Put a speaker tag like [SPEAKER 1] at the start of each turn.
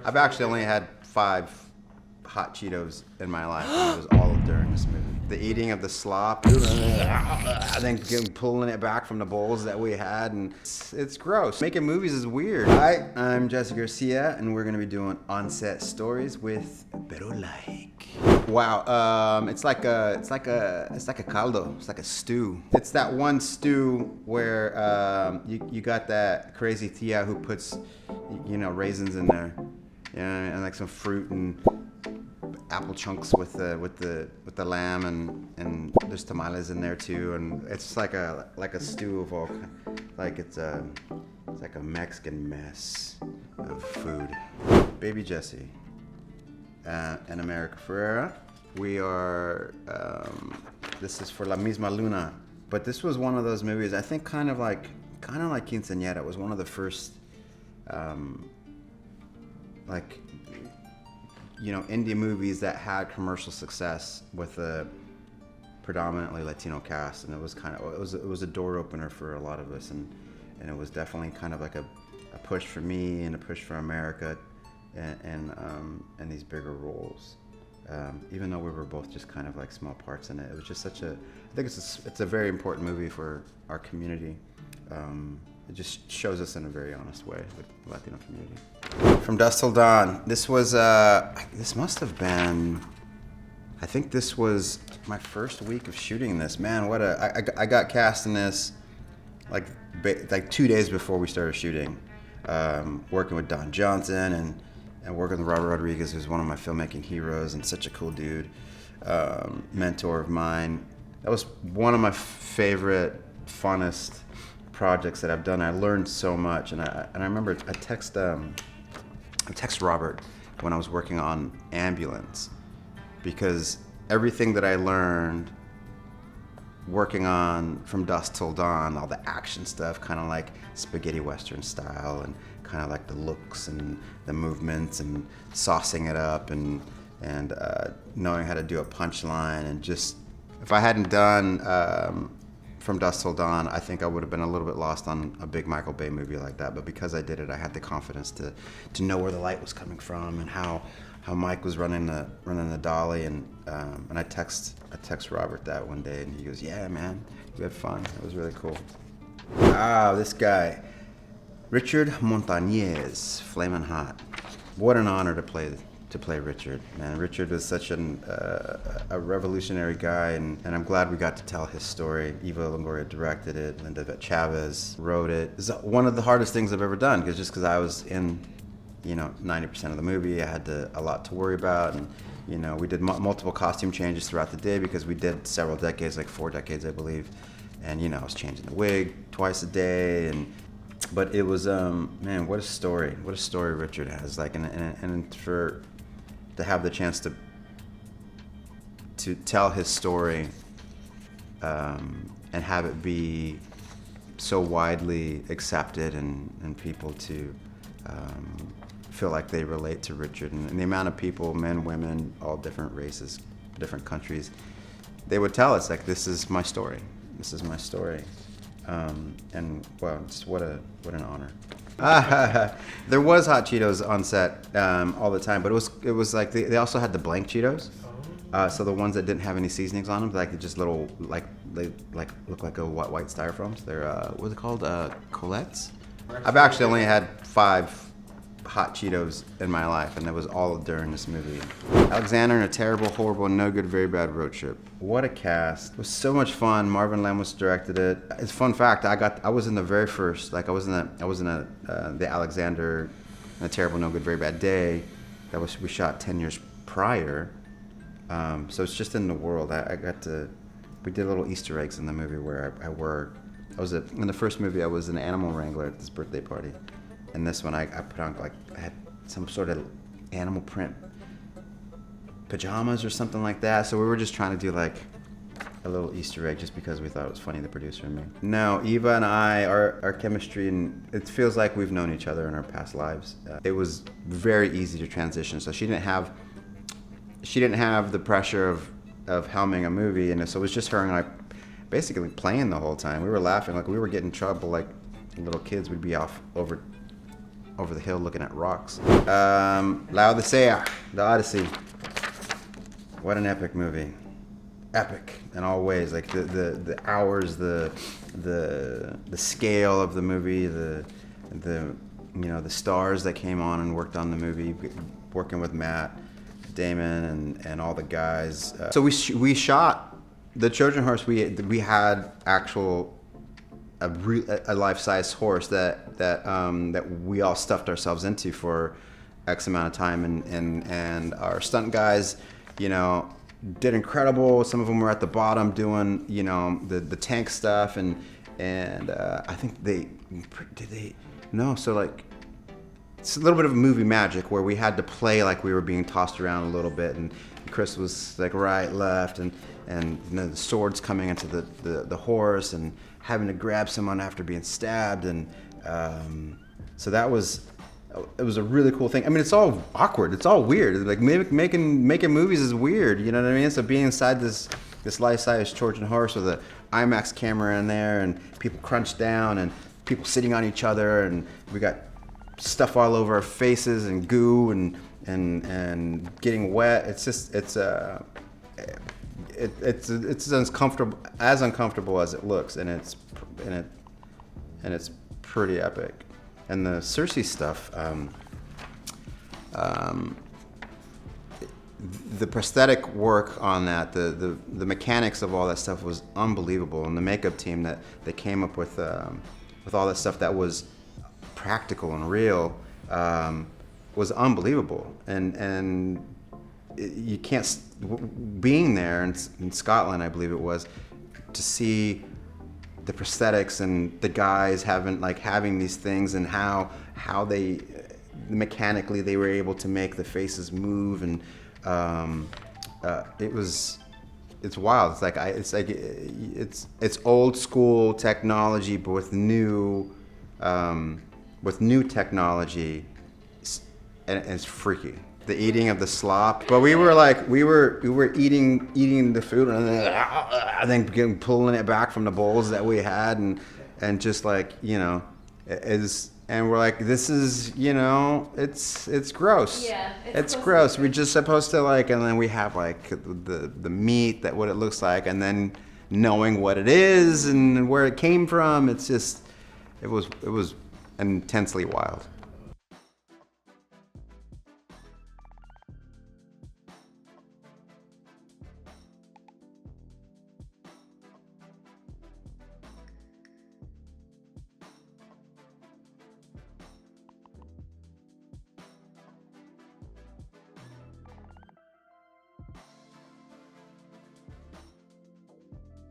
[SPEAKER 1] I've actually only had 5 hot Cheetos in my life, and it was all during this movie. The eating of the slop, and then pulling it back from the bowls that we had, and it's gross. Making movies is weird. Hi, I'm Jesse Garcia, and we're gonna be doing on-set stories with Pero Like. Wow, it's like a caldo. It's like a stew. It's that one stew where you got that crazy tia who puts, raisins in there, and like some fruit and apple chunks with the lamb, and there's tamales in there too, and it's like a stew of all, it's like a Mexican mess of food. Baby Jesse and America Ferrera. We are this is for La Misma Luna, but this was one of those movies, I think kind of like Quinceañera. It was one of the first indie movies that had commercial success with a predominantly Latino cast, and it was a door opener for a lot of us, and it was definitely kind of like a push for me and a push for America, and these bigger roles. Even though we were both just kind of like small parts in it, it was just I think it's a very important movie for our community. It just shows us in a very honest way, the Latino community. From Dusk Till Dawn. This was, this must have been, I think this was my first week of shooting this. Man, I got cast in this like 2 days before we started shooting. Working with Don Johnson and working with Robert Rodriguez, who's one of my filmmaking heroes and such a cool dude, mentor of mine. That was one of my favorite, funnest projects that I've done. I learned so much, and I remember I text Robert when I was working on Ambulance, because everything that I learned working on From Dusk Till Dawn, all the action stuff, kind of like spaghetti western style, and kind of like the looks and the movements and saucing it up, and knowing how to do a punchline, and just if I hadn't done From Dusk Till Dawn, I think I would have been a little bit lost on a big Michael Bay movie like that. But because I did it, I had the confidence to know where the light was coming from and how Mike was running the dolly, and I text Robert that one day, and he goes, "Yeah, man, you had fun. It was really cool." Wow, this guy, Richard Montañez, Flamin Hot. What an honor to play Richard, man. Richard was such a revolutionary guy, and I'm glad we got to tell his story. Eva Longoria directed it, Linda Chavez wrote it. It's one of the hardest things I've ever done, because I was in 90% of the movie, I had a lot to worry about, and we did multiple costume changes throughout the day, because we did several decades, like 4 decades I believe, and I was changing the wig twice a day, but it was man, what a story Richard has, and to have the chance to tell his story, and have it be so widely accepted, and people to feel like they relate to Richard, and the amount of people, men, women, all different races, different countries, they would tell us, like, this is my story, and wow, just what an honor. There was hot Cheetos on set all the time, but it was like they also had the blank Cheetos. So the ones that didn't have any seasonings on them, like just little, they look like a white styrofoams. They're what are they called? Colettes. I've actually only had 5 hot Cheetos in my life, and it was all during this movie. Alexander and a Terrible, Horrible, No Good, Very Bad Road Trip. What a cast! It was so much fun. Marvin Lemos directed it. It's a fun fact. I was in the very first, I was in the Alexander and a Terrible, No Good, Very Bad Day. We shot 10 years prior. So it's just in the world. We did little Easter eggs in the movie where in the first movie I was an animal wrangler at this birthday party. And this one I put on, I had some sort of animal print pajamas or something like that. So we were just trying to do like a little Easter egg just because we thought it was funny, the producer and me. No, Eva and I, our chemistry, and it feels like we've known each other in our past lives. It was very easy to transition. So she didn't have the pressure of helming a movie, and so it was just her and I basically playing the whole time. We were laughing, like we were getting in trouble like little kids. We'd be off over over the hill looking at rocks. Laodicea, the Odyssey. What an epic movie. Epic in all ways. Like the hours, the scale of the movie, the the stars that came on and worked on the movie, working with Matt Damon and all the guys. So we shot the Trojan horse. We had actual a life-size horse that we all stuffed ourselves into for X amount of time, and our stunt guys, did incredible. Some of them were at the bottom doing the tank stuff, and I think so like it's a little bit of movie magic where we had to play like we were being tossed around a little bit, and Chris was like right, left, and the swords coming into the horse and having to grab someone after being stabbed, and so it was a really cool thing. I mean, it's all awkward, it's all weird. Like making movies is weird, you know what I mean? So being inside this life-size Trojan horse with an IMAX camera in there, and people crunched down, and people sitting on each other, and we got stuff all over our faces and goo and getting wet. It's just it's as uncomfortable as it looks, and it's pretty epic. And the Cersei stuff, the prosthetic work on that, the mechanics of all that stuff was unbelievable, and the makeup team that they came up with all that stuff that was practical and real was unbelievable. And you can't, being there in Scotland, I believe it was, to see the prosthetics and the guys having these things, and how they mechanically they were able to make the faces move, and it's wild. It's old school technology, but with new technology, and it's freaky. The eating of the slop, but we were eating the food, and then pulling it back from the bowls that we had, and just and we're like, this is it's gross.
[SPEAKER 2] Yeah,
[SPEAKER 1] it's gross. We're just supposed to and then we have the meat, that what it looks like, and then knowing what it is and where it came from. It was intensely wild.